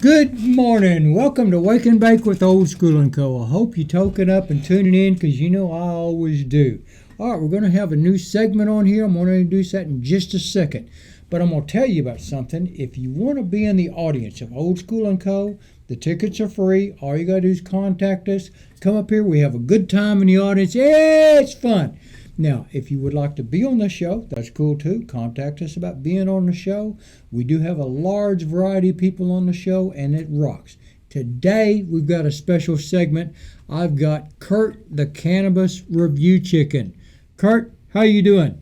Good morning. Welcome to Wake and Bake with Old School and Co. I hope you're toking up and tuning in because you know I always do. All right, we're going to have a new segment on here. I'm going to introduce that in just a second. But I'm going to tell you about something. If you want to be in the audience of Old School and Co., the tickets are free. All you got to do is contact us. Come up here. We have a good time in the audience. Yeah, it's fun. Now, if you would like to be on the show, that's cool too. Contact us about being on the show. We do have a large variety of people on the show, and it rocks. Today, we've got a special segment. I've got Kurt, the Cannabis Review Chicken. Kurt, how you doing?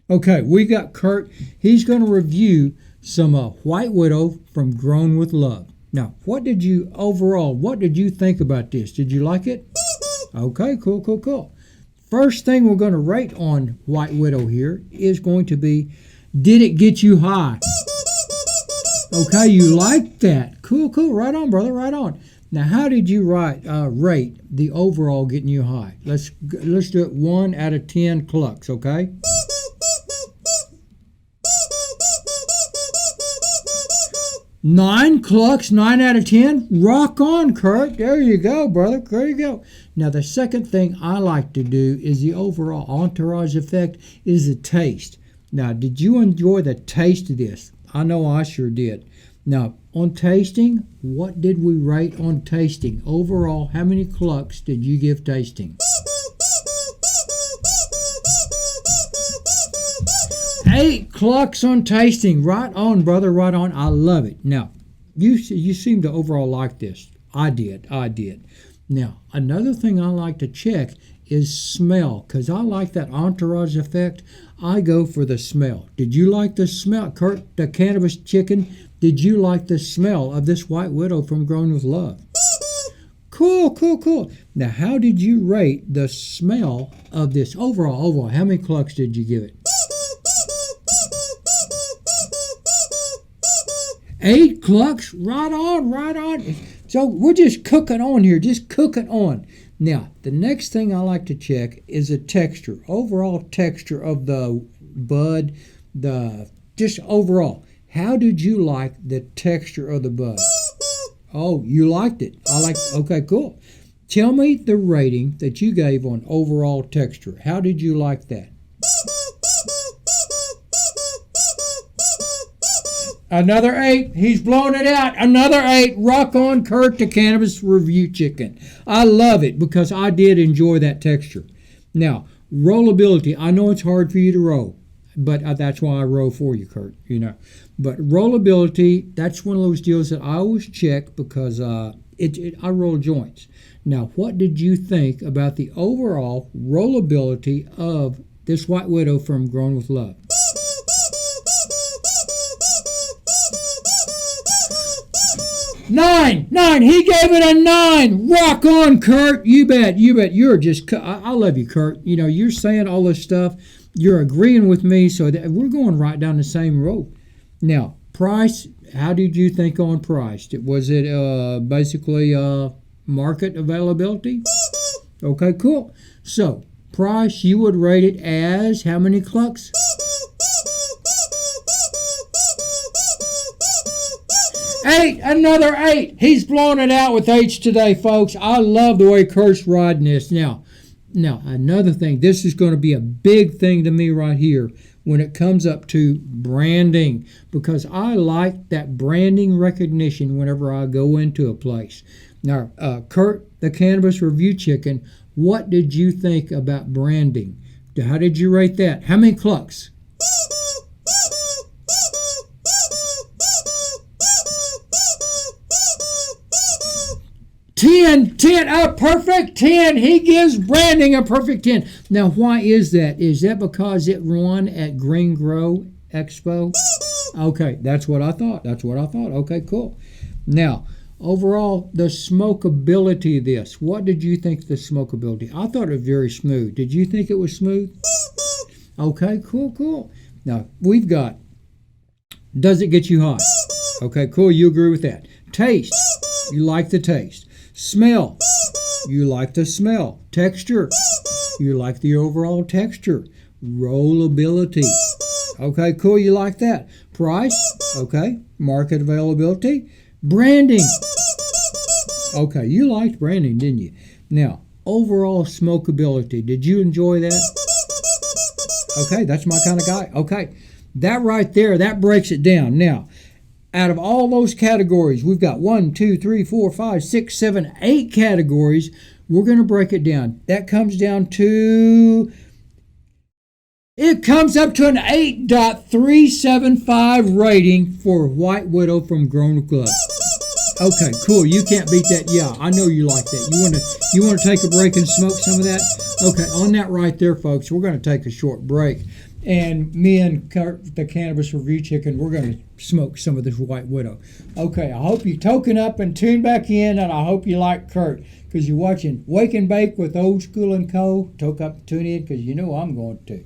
Okay, we got Kurt. He's going to review some White Widow from Grown with Love. Now, what did you think about this? Did you like it? Okay, cool. First thing we're going to rate on White Widow here is going to be, did it get you high? Okay, you like that. Cool. Right on, brother, right on. Now, how did you rate the overall getting you high? Let's do it 1 out of 10 clucks, okay? 9 clucks, 9 out of 10. Rock on, Kurt. There you go, brother. There you go. Now, the second thing I like to do is the overall entourage effect is the taste. Now, did you enjoy the taste of this? I know I sure did. Now, on tasting, what did we rate on tasting? Overall, how many clucks did you give tasting? 8 clucks on tasting. Right on, brother, right on. I love it. Now, you seem to overall like this. I did. Now, another thing I like to check is smell, because I like that entourage effect. I go for the smell. Did you like the smell? Kurt, the Cannabis Chicken, did you like the smell of this White Widow from Grown with Love? Cool. Now, how did you rate the smell of this overall? How many clucks did you give it? 8 clucks, right on. So we're just cooking on here, Now, the next thing I like to check is the texture, overall texture of the bud, just overall. How did you like the texture of the bud? Oh, you liked it. Okay, cool. Tell me the rating that you gave on overall texture. How did you like that? Another 8. He's blowing it out. Another 8. Rock on, Kurt, the Cannabis Review Chicken. I love it because I did enjoy that texture. Now, rollability. I know it's hard for you to roll, but that's why I roll for you, Kurt. But rollability, that's one of those deals that I always check because I roll joints. Now, what did you think about the overall rollability of this White Widow from Grown with Love? 9. He gave it a 9. Rock on, Kurt. You bet. You're just, I love you, Kurt. You're saying all this stuff. You're agreeing with me, so that we're going right down the same road. Now, price, how did you think on price? Was it basically market availability? Okay, cool. So, price, you would rate it as how many clucks? 8. Another 8. He's blowing it out with 8s today, folks. I love the way Kurt's riding this. Now, another thing. This is going to be a big thing to me right here when it comes up to branding, because I like that branding recognition whenever I go into a place. Now, Kurt, the Cannabis Review Chicken, what did you think about branding? How did you rate that? How many clucks? 10, a perfect 10. He gives branding a perfect 10. Now, why is that? Is that because it won at GreenGrow Expo? Okay, that's what I thought. Okay, cool. Now, overall, the smokability of this. What did you think of the smokability? I thought it was very smooth. Did you think it was smooth? Okay, cool. Now, we've got, does it get you high? Okay, cool. You agree with that. Taste. You like the taste. Smell. You like the smell. Texture. You like the overall texture. Rollability. Okay, cool. You like that. Price? Okay. Market availability? Branding? Okay, you liked branding, didn't you? Now, overall smokability. Did you enjoy that? Okay, that's my kind of guy. Okay, that right there, that breaks it down. Now, out of all those categories, we've got 1, 2, 3, 4, 5, 6, 7, 8 categories. We're going to break it down. That comes down to... It comes up to an 8.375 rating for White Widow from Grown Club. Okay, cool. You can't beat that. Yeah, I know you like that. You want to take a break and smoke some of that? Okay, on that right there, folks, we're going to take a short break. And me and Kurt, the Cannabis Review Chicken, we're going to smoke some of this White Widow. Okay, I hope you token up and tune back in, and I hope you like Kurt, because you're watching Wake and Bake with Old School and Co. Toke up, tune in, because you know I'm going to.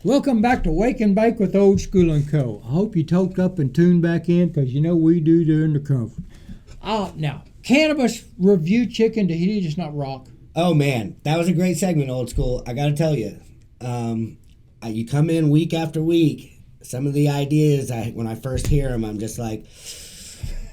Welcome back to Wake and Bake with Old School and Co. I hope you toked up and tuned back in, because you know we do during the conference. Now, Cannabis Review Chicken, did he just not rock? Oh, man. That was a great segment, Old School. I got to tell you, you come in week after week, some of the ideas, when I first hear them, I'm just like,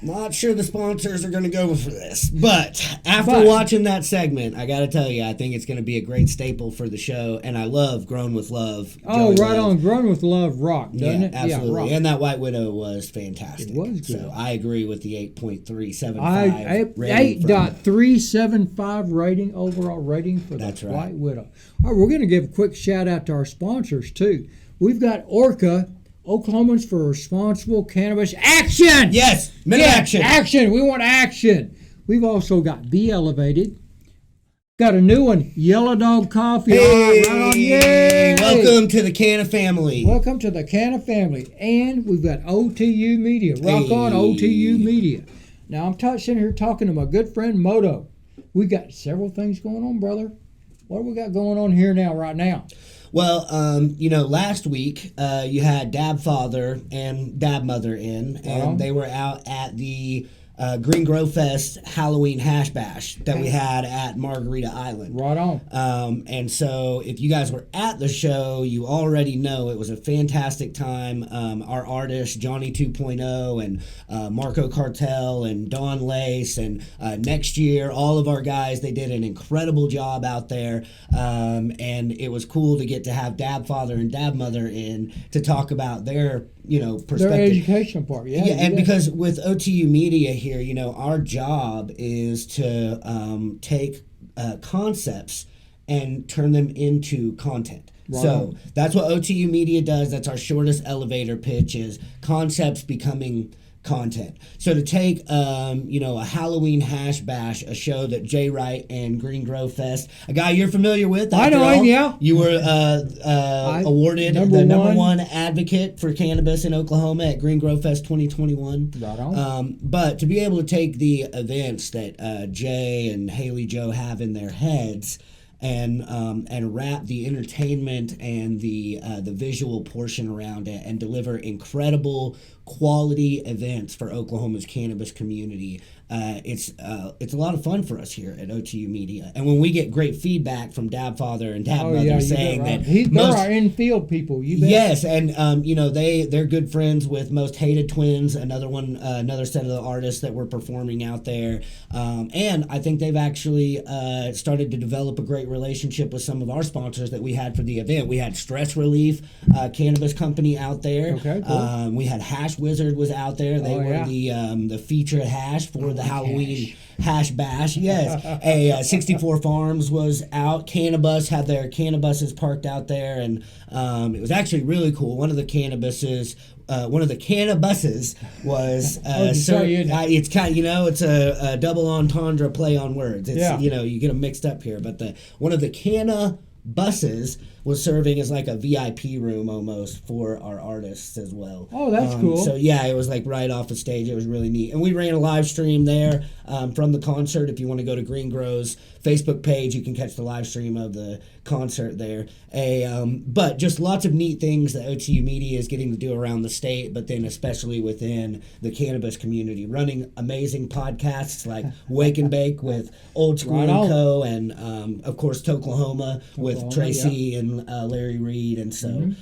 not sure the sponsors are going to go for this. But after watching that segment, I got to tell you, I think it's going to be a great staple for the show. And I love Grown with Love. Oh, right on. Grown with Love rock, doesn't it? Absolutely. Yeah, and that White Widow was fantastic. It was good. So I agree with the 8.375 rating. 8.375 rating, overall rating for the White Widow. All right, we're going to give a quick shout out to our sponsors, too. We've got ORCA, Oklahomans for Responsible Cannabis Action! Yes, action! Action! We want action! We've also got Be Elevated. Got a new one, Yellow Dog Coffee. Hey, right on. Yay! Welcome to the Canna family. Welcome to the Canna family. And we've got OTU Media. Rock on, OTU Media. Now, I'm sitting here talking to my good friend Moto. We got several things going on, brother. What do we got going on here right now? Well, last week you had Dab Father and Dab Mother in, and they were out at the GreenGrow Fest Halloween Hash Bash that we had at Margarita Island. Right on. And so if you guys were at the show, you already know it was a fantastic time. Our artists, Johnny 2.0 and Marco Cartel and Don Lace, and next year, all of our guys, they did an incredible job out there. And it was cool to get to have Dab Father and Dab Mother in to talk about their perspective. Their educational part, yeah. And because with OTU Media here, our job is to take concepts and turn them into content. Right So on. that's what OTU Media does. That's our shortest elevator pitch, is concepts becoming content. So to take, a Halloween hash bash, a show that Jay Wright and GreenGrow Fest, a guy you're familiar with. I know after him, all, yeah. You were awarded the number one advocate for cannabis in Oklahoma at GreenGrow Fest 2021. Right on. But to be able to take the events that Jay and Haley Joe have in their heads and wrap the entertainment and the visual portion around it and deliver incredible quality events for Oklahoma's cannabis community. It's a lot of fun for us here at OTU Media, and when we get great feedback from Dab Father and Dab Mother saying that they're our in-field people, you bet. Yes, and they're good friends with Most Hated Twins, another set of the artists that were performing out there, and I think they've actually started to develop a great relationship with some of our sponsors that we had for the event. We had Stress Relief Cannabis Company out there. Okay, cool. We had Hash Wizard was out there. They were the featured hash for the Halloween hash bash. Yes, 64 Farms was out. Cannabis had their cannabuses parked out there, and it was actually really cool. One of the cannabuses was it's kind of, it's a double entendre play on words. It's you get them mixed up here, but one of the cannabuses was serving as like a VIP room almost for our artists as well. Oh, that's cool. So yeah, it was like right off the stage. It was really neat. And we ran a live stream there from the concert. If you want to go to GreenGrow's Facebook page, you can catch the live stream of the concert there. But just lots of neat things that OTU Media is getting to do around the state, but then especially within the cannabis community. Running amazing podcasts like Wake and Bake with OldSchoolAndCo and of course Toklahoma with Tracy and Larry Reed. And so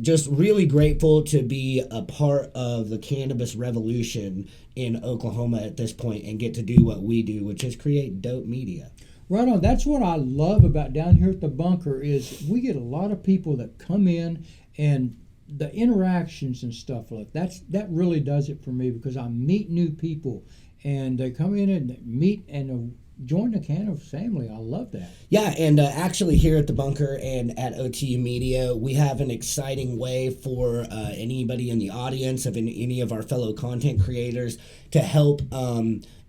just really grateful to be a part of the cannabis revolution in Oklahoma at this point and get to do what we do, which is create dope media. Right on. That's what I love about down here at the bunker is we get a lot of people that come in, and the interactions and stuff like that really does it for me, because I meet new people and they come in and meet and join the cannabis family. I love that. Yeah, and actually here at the bunker and at OTU Media, we have an exciting way for anybody in the audience of any of our fellow content creators to help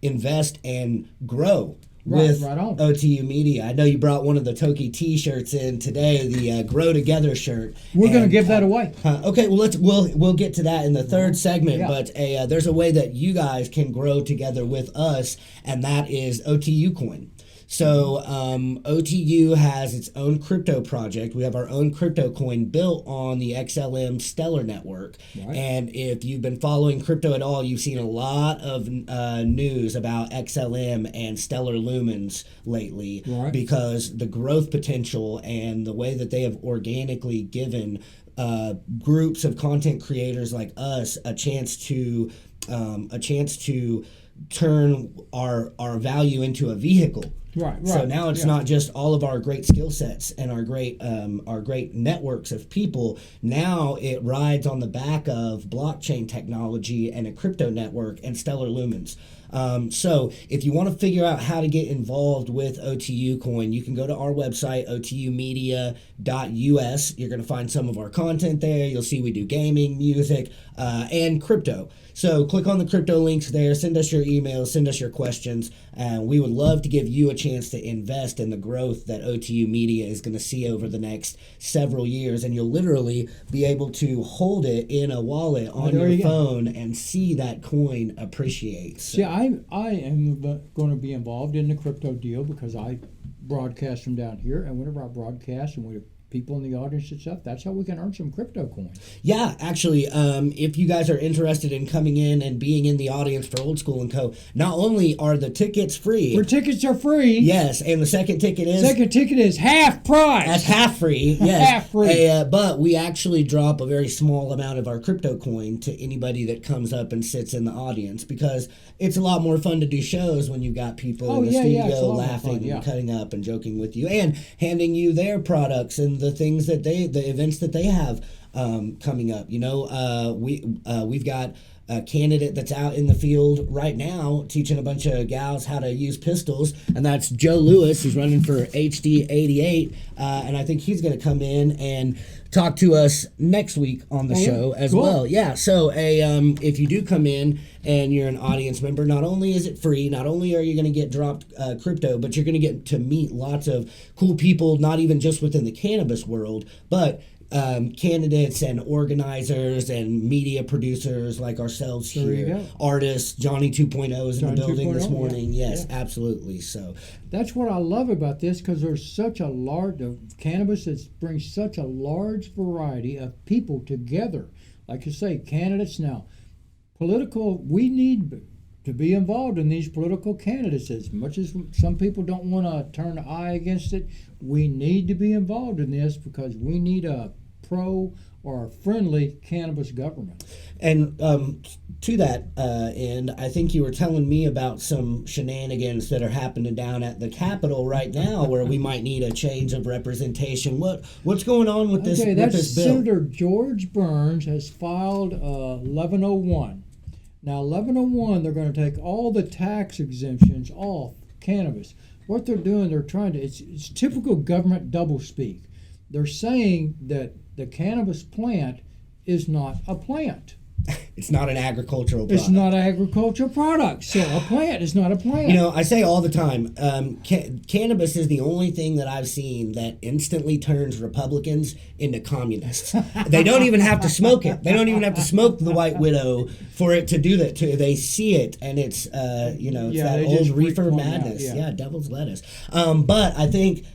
invest and grow with OTU Media. I know you brought one of the TOKE t-shirts in today, the Grow Together shirt. We're going to give that away. Okay, well we'll get to that in the third segment, but there's a way that you guys can grow together with us, and that is Otu Coin. So OTU has its own crypto project. We have our own crypto coin built on the XLM Stellar network. Right. And if you've been following crypto at all, you've seen a lot of news about XLM and Stellar Lumens lately, because the growth potential and the way that they have organically given groups of content creators like us a chance to turn our value into a vehicle. Right. So now it's not just all of our great skill sets and our great networks of people. Now it rides on the back of blockchain technology and a crypto network and Stellar Lumens. So if you want to figure out how to get involved with OTU Coin, you can go to our website, otumedia.us. You're going to find some of our content there. You'll see we do gaming, music, and crypto. So click on the crypto links there, send us your emails, send us your questions, and we would love to give you a chance to invest in the growth that OTU Media is going to see over the next several years, and you'll literally be able to hold it in a wallet on your phone and see that coin appreciate. So. See, I am going to be involved in the crypto deal because I broadcast from down here, and whenever I broadcast and we have people in the audience and stuff, that's how we can earn some crypto coins. Yeah, actually, if you guys are interested in coming in and being in the audience for Old School and Co., not only are the tickets free. Your tickets are free. Yes, and the second ticket is half price. That's half free, yes. Half free. But we actually drop a very small amount of our crypto coin to anybody that comes up and sits in the audience, because it's a lot more fun to do shows when you've got people in the studio laughing and cutting up and joking with you and handing you their products and the things that the events that they have coming up. We've got a candidate that's out in the field right now teaching a bunch of gals how to use pistols, and that's Joe Lewis. He's running for HD 88, and I think he's going to come in and talk to us next week on the show as well. Yeah, so if you do come in and you're an audience member, not only is it free, not only are you going to get dropped crypto, but you're going to get to meet lots of cool people, not even just within the cannabis world, but candidates and organizers and media producers like ourselves here, artists. Johnny 2.0 is in the building this morning. Yes, absolutely. So that's what I love about this, because there's such a large cannabis that brings such a large variety of people together. Like you say, candidates now, political. We need to be involved in these political candidates. As much as some people don't want to turn an eye against it, we need to be involved in this, because we need a pro or a friendly cannabis government. And to that end, I think you were telling me about some shenanigans that are happening down at the Capitol right now, where we might need a change of representation. What's going on with this? That's this bill? Senator George Burns has filed 1101. Now, 1101, they're going to take all the tax exemptions off cannabis. What they're doing, they're trying to, it's typical government doublespeak. They're saying that the cannabis plant is not a plant. It's not an agricultural product. It's not an agricultural product. So a plant is not a plant. I say all the time, cannabis is the only thing that I've seen that instantly turns Republicans into communists. They don't even have to smoke it. They don't even have to smoke the White Widow for it to do that. They see it, and it's that old reefer madness. Yeah, devil's lettuce. But I think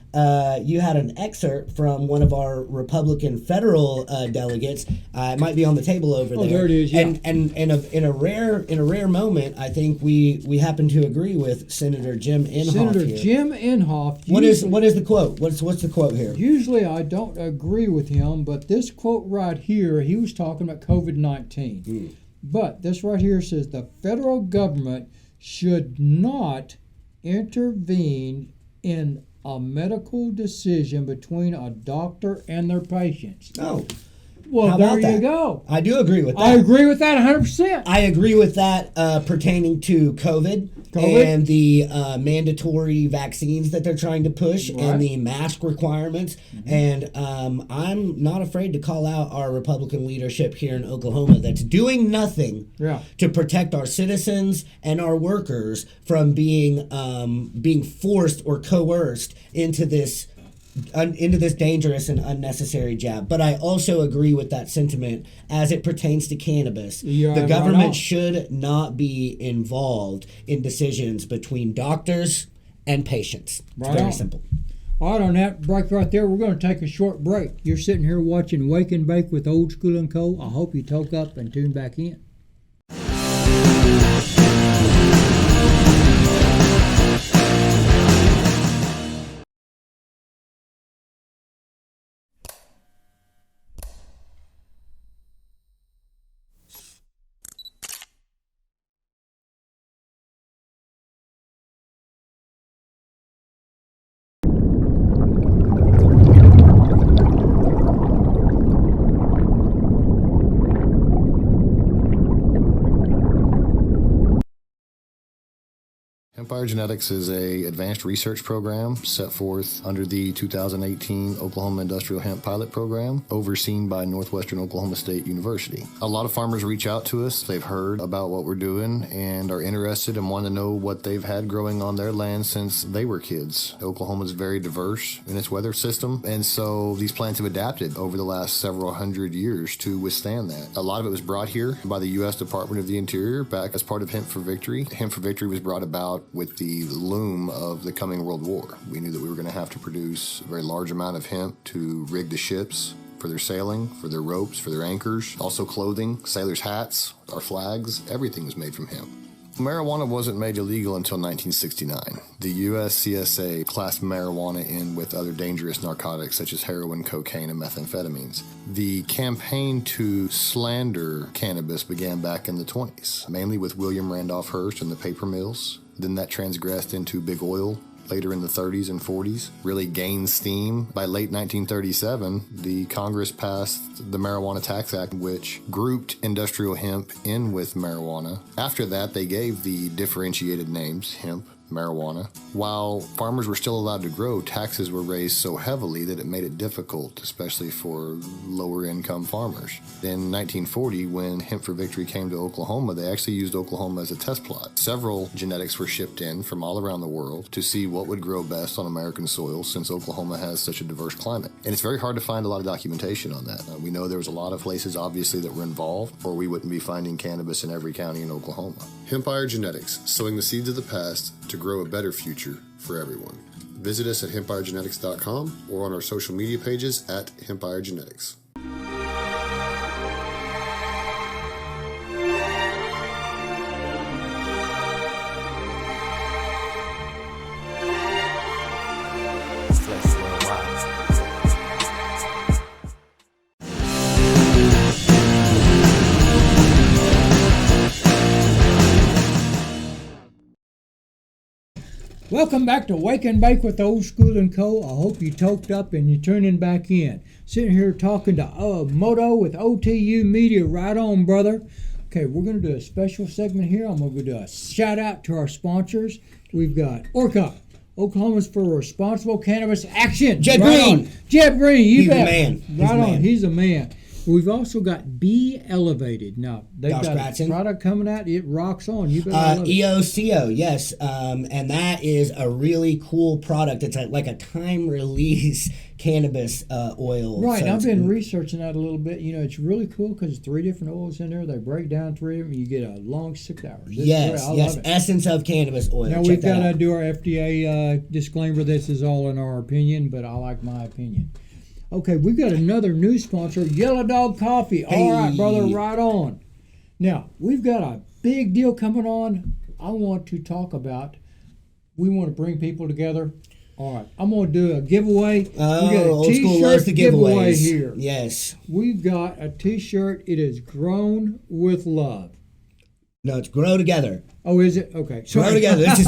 you had an excerpt from one of our Republican federal delegates. It might be on the table over there. There it is. Yeah. And in a rare moment, I think we happen to agree with Senator Jim Inhofe. Senator here. Jim Inhofe. What is the quote? What's the quote here? Usually I don't agree with him, but this quote right here, he was talking about COVID-19. But this right here says the federal government should not intervene in a medical decision between a doctor and their patients. Oh. Well, there you go. I do agree with that. I agree with that 100%. I agree with that pertaining to COVID and the mandatory vaccines that they're trying to push and the mask requirements. And I'm not afraid to call out our Republican leadership here in Oklahoma that's doing nothing to protect our citizens and our workers from being forced or coerced into this dangerous and unnecessary jab. But I also agree with that sentiment as it pertains to cannabis. The government should not be involved in decisions between doctors and patients. It's very simple. All right, on that break right there, we're going to take a short break. You're sitting here watching Wake and Bake with Old School and Co. I hope you toke up and tune back in. Empire Genetics is an advanced research program set forth under the 2018 Oklahoma Industrial Hemp Pilot Program, overseen by Northwestern Oklahoma State University. A lot of farmers reach out to us. They've heard about what we're doing and are interested and want to know what they've had growing on their land since they were kids. Oklahoma is very diverse in its weather system, and so these plants have adapted over the last several hundred years to withstand that. A lot of it was brought here by the U.S. Department of the Interior back as part of Hemp for Victory. Hemp for Victory was brought about with the loom of the coming World War. We knew that we were going to have to produce a very large amount of hemp to rig the ships for their sailing, for their ropes, for their anchors, also clothing, sailors' hats, our flags, everything was made from hemp. Marijuana wasn't made illegal until 1969. The USCSA classed marijuana in with other dangerous narcotics such as heroin, cocaine, and methamphetamines. The campaign to slander cannabis began back in the 20s, mainly with William Randolph Hearst and the paper mills. Then that transgressed into big oil, later in the 30s and 40s, really gained steam. By late 1937, the Congress passed the Marijuana Tax Act, which grouped industrial hemp in with marijuana. After that, they gave the differentiated names hemp, marijuana. While farmers were still allowed to grow, taxes were raised so heavily that it made it difficult, especially for lower income farmers. In 1940, when Hemp for Victory came to Oklahoma, they actually used Oklahoma as a test plot. Several genetics were shipped in from all around the world to see what would grow best on American soil, since Oklahoma has such a diverse climate. And it's very hard to find a lot of documentation on that. We know there was a lot of places, obviously, that were involved, or we wouldn't be finding cannabis in every county in Oklahoma. Hempire Genetics, sowing the seeds of the past to grow a better future for everyone. Visit us at hempiregenetics.com or on our social media pages at Hempire Genetics. Welcome back to Wake and Bake with Old School and Co. I hope you toked up and you're tuning back in. Sitting here talking to Moto with OTU Media. Right on, brother. Okay, we're going to do a special segment here. I'm going to do a shout out to our sponsors. We've got ORCA, Oklahomans for Responsible Cannabis Action. Jeb right Green. On. Jeb Green, you He's bet. the man. Right on, man. he's a man. We've also got Be Elevated. Now, they've Josh got Gratson. a product coming out. It rocks on. You better love it. EOCO, yes. And that is a really cool product. It's like a time-release cannabis oil. Right, So I've it's- been researching that a little bit. You know, it's really cool because it's 3 different oils in there. They break down 3 of them. You get a long 6 hours. It's Yes, great. I yes. love it. Essence of cannabis oil. Now, Check we've that got to out. do our FDA disclaimer. This is all in our opinion, but I like my opinion. Okay, we've got another new sponsor, Yellow Dog Coffee. All right, brother, right on. Now, we've got a big deal coming on. I want to talk about, we want to bring people together. All right, I'm going to do a giveaway. Oh, we got a Old School t-shirt loves the giveaway giveaways. here. Yes. We've got a t-shirt. It is Grown with Love. No, it's Grow Together. Oh, is it? Okay. Grow Together. This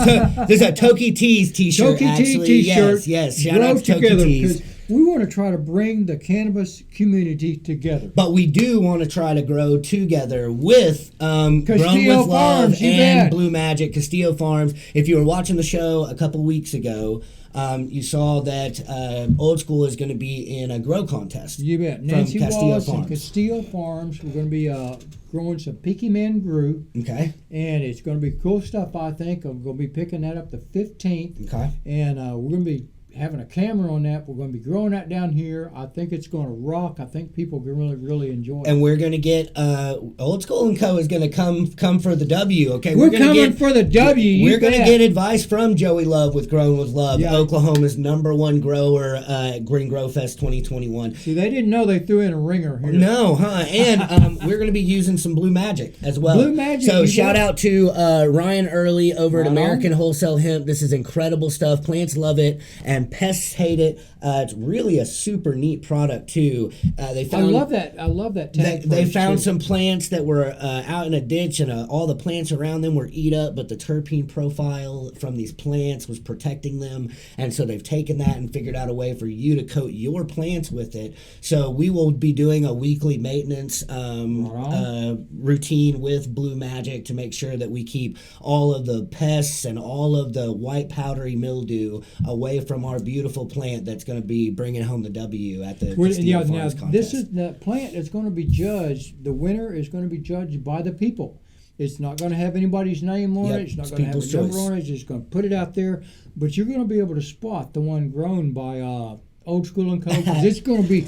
is a Toki Tees t-shirt, Toki Tea actually. t-shirt. Yes, shout Grow out to Toki together, Tees. because we want to try to bring the cannabis community together. But we do want to try to grow together with Grown Castillo with Love Farms, you and bet. Blue Magic, Castillo Farms. If you were watching the show a couple weeks ago, you saw that Old School is going to be in a grow contest. You bet. From Nancy Castillo Wallace and Farms. Castillo Farms. We're going to be growing some Peaky Man Brew, Okay. and it's going to be cool stuff, I think. I'm going to be picking that up the 15th, Okay. and we're going to be having a camera on that. We're going to be growing that down here. I think it's going to rock. I think people can really, really enjoy it. And we're going to get Old School and Co. is going to come for the W. Okay, We're gonna coming get, for the W. You We're going to bet. get advice from Joey Love with Grown with Love, Yeah. Oklahoma's #1 grower at GreenGrow Fest 2021. See, they didn't know they threw in a ringer here. No, huh? And we're going to be using some Blue Magic as well. Blue Magic, So you shout bet. out to Ryan Early over at Right on. American Wholesale Hemp. This is incredible stuff. Plants love it, and pests hate it. It's really a super neat product too. They I found love that. I love that tag. they phrase, found too. some plants that were out in a ditch, and all the plants around them were eat up, but the terpene profile from these plants was protecting them. And so they've taken that and figured out a way for you to coat your plants with it. So we will be doing a weekly maintenance routine with Blue Magic to make sure that we keep all of the pests and all of the white powdery mildew away from our beautiful plant that's going to be bringing home the W at the Castillo now Farms contest. this is the plant is going to be judged. The winner is going to be judged by the people. It's not going to have anybody's name on Yep, it. It's not it's going to have a people's number choice. on it. It's just going to put it out there. But you're going to be able to spot the one grown by Old School and Co. 'cause it's going to be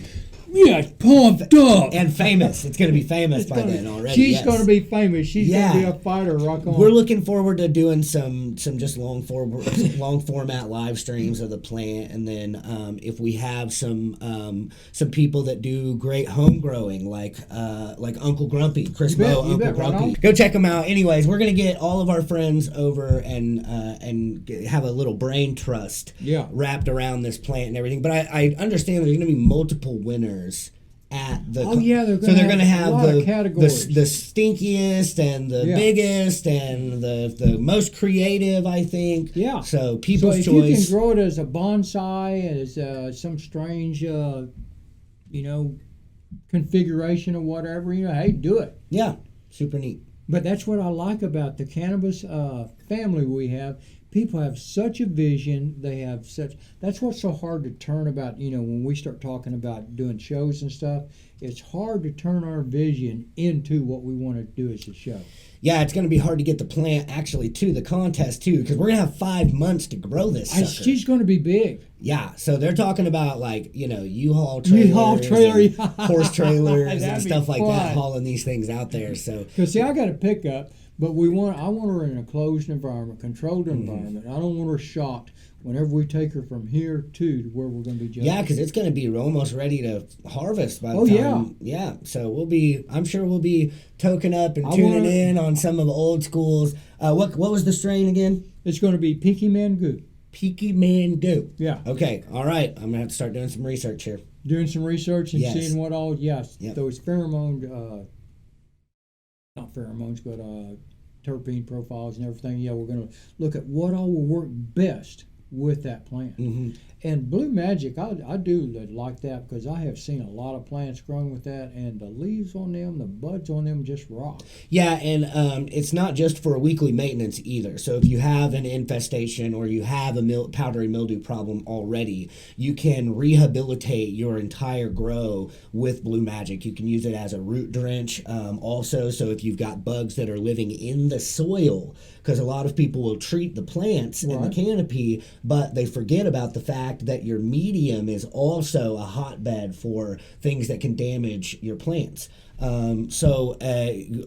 pumped up. And famous. It's going to be famous It's by gonna- then already. She's yes. going to be famous. She's Yeah. going to be a fighter. Rock on. We're looking forward to doing some just long format live streams of the plant, and then if we have some people that do great home growing, like Uncle Grumpy, Chris You bet, Moe, you Uncle bet, right Grumpy, on. go check them out. Anyways, we're gonna get all of our friends over and have a little brain trust Yeah. wrapped around this plant and everything. But I understand there's gonna be multiple winners at the. Oh yeah, they're so they're going to have have a lot the of categories. the stinkiest and the biggest and the most creative, I think. Yeah. So people's so if choice. you can grow it as a bonsai, as some strange, configuration or whatever, hey, do it. Yeah, super neat. But that's what I like about the cannabis family we have. People have such a vision. They have such. That's what's so hard to turn about. When we start talking about doing shows and stuff, it's hard to turn our vision into what we want to do as a show. Yeah, it's going to be hard to get the plant actually to the contest too, because we're going to have 5 months to grow this sucker. She's going to be big. Yeah, so they're talking about U-Haul trailer, and horse trailers and be stuff like fun. that, hauling these things out there. So because see, I got a pickup, but I want her in a closed environment, controlled environment. I don't want her shocked whenever we take her from here to where we're going to be judging. Yeah, because it's going to be almost ready to harvest by the time. Yeah. So I'm sure we'll be toking up and tuning in on some of the old schools. What was the strain again? It's going to be Peaky Mango. Peaky Mango. Yeah. Okay. All right. I'm going to have to start doing some research here. Doing some research and Yes. seeing what all, Yep. those pheromone, not pheromones, but terpene profiles and everything. Yeah, we're going to look at what all will work best with that plant. Mm-hmm. And Blue Magic, I do like that because I have seen a lot of plants growing with that, and the leaves on them, the buds on them just rock. Yeah, and it's not just for weekly maintenance either. So if you have an infestation or you have a powdery mildew problem already, you can rehabilitate your entire grow with Blue Magic. You can use it as a root drench also. So if you've got bugs that are living in the soil, because a lot of people will treat the plants and the canopy, but they forget about the fact that your medium is also a hotbed for things that can damage your plants. So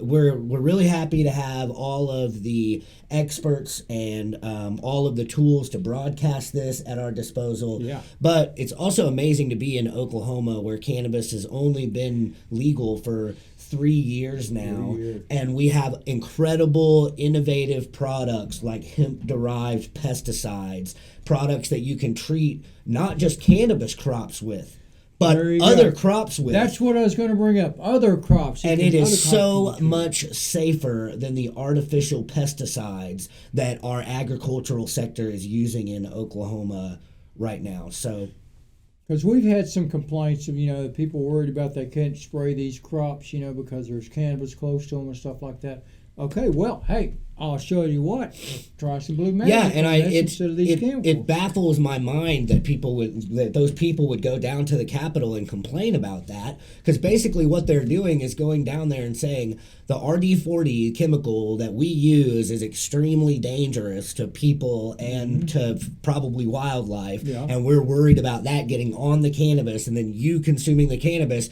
we're really happy to have all of the experts and all of the tools to broadcast this at our disposal. Yeah. But it's also amazing to be in Oklahoma, where cannabis has only been legal for 3 years now, and we have incredible innovative products like hemp-derived pesticides, products that you can treat not just cannabis crops but other crops with. That's what I was going to bring up. Other crops. And it is so much safer than the artificial pesticides that our agricultural sector is using in Oklahoma right now. So, because we've had some complaints of, people worried about they can't spray these crops, because there's cannabis close to them and stuff like that. Okay, well, hey, I'll show you what. Try some Blue Magic. Yeah, and it it baffles my mind that those people would go down to the Capitol and complain about that, because basically what they're doing is going down there and saying the RD40 chemical that we use is extremely dangerous to people and to probably wildlife, and we're worried about that getting on the cannabis and then you consuming the cannabis,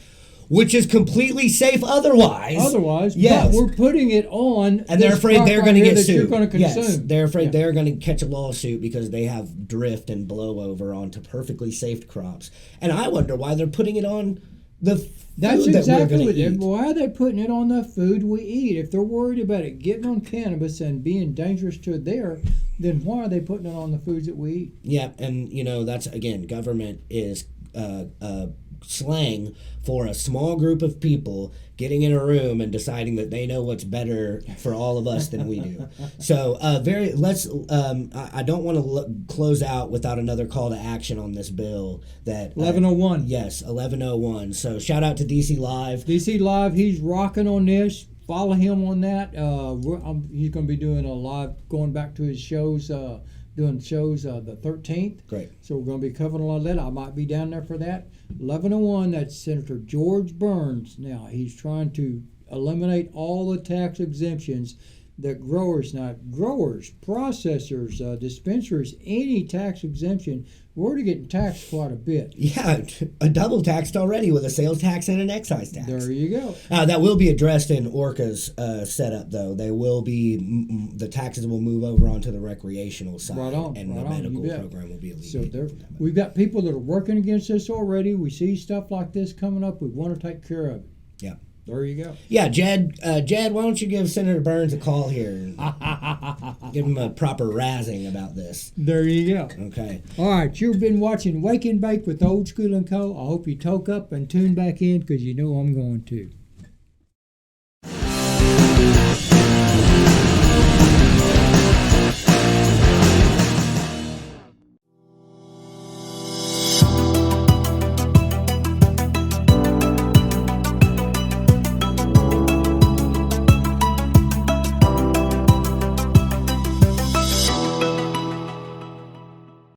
which is completely safe otherwise. Yes. But we're putting it on, and they're afraid they're going to get sued. You're going to consume. Yes, they're afraid they're going to catch a lawsuit because they have drift and blowover onto perfectly safe crops. And I wonder why they're putting it on the food That's exactly what eat. Why are they putting it on the food we eat? If they're worried about it getting on cannabis and being dangerous to there, then why are they putting it on the foods that we eat? Yeah, and that's, again, government is slang for a small group of people getting in a room and deciding that they know what's better for all of us than we do. So I don't want to close out without another call to action on this bill. That 1101. Yes, 1101. So shout out to DC Live. DC Live, he's rocking on this. Follow him on that. He's going to be doing a live, going back to his shows, doing shows the 13th. Great. So we're going to be covering a lot of that. I might be down there for that. 1101, that's Senator George Burns. Now, he's trying to eliminate all the tax exemptions that growers, processors, dispensaries, any tax exemption, we're already getting taxed quite a bit. Yeah, a double taxed already with a sales tax and an excise tax. There you go. That will be addressed in ORCA's setup, though. They will be, the taxes will move over onto the recreational side, and the medical program will be alleviated. So we've got people that are working against this already. We see stuff like this coming up. We want to take care of it. Yeah. There you go. Yeah, Jed, why don't you give Senator Burns a call here and give him a proper razzing about this? There you go. Okay. All right, you've been watching Wake and Bake with Old School and Co. I hope you toke up and tune back in because you know I'm going to.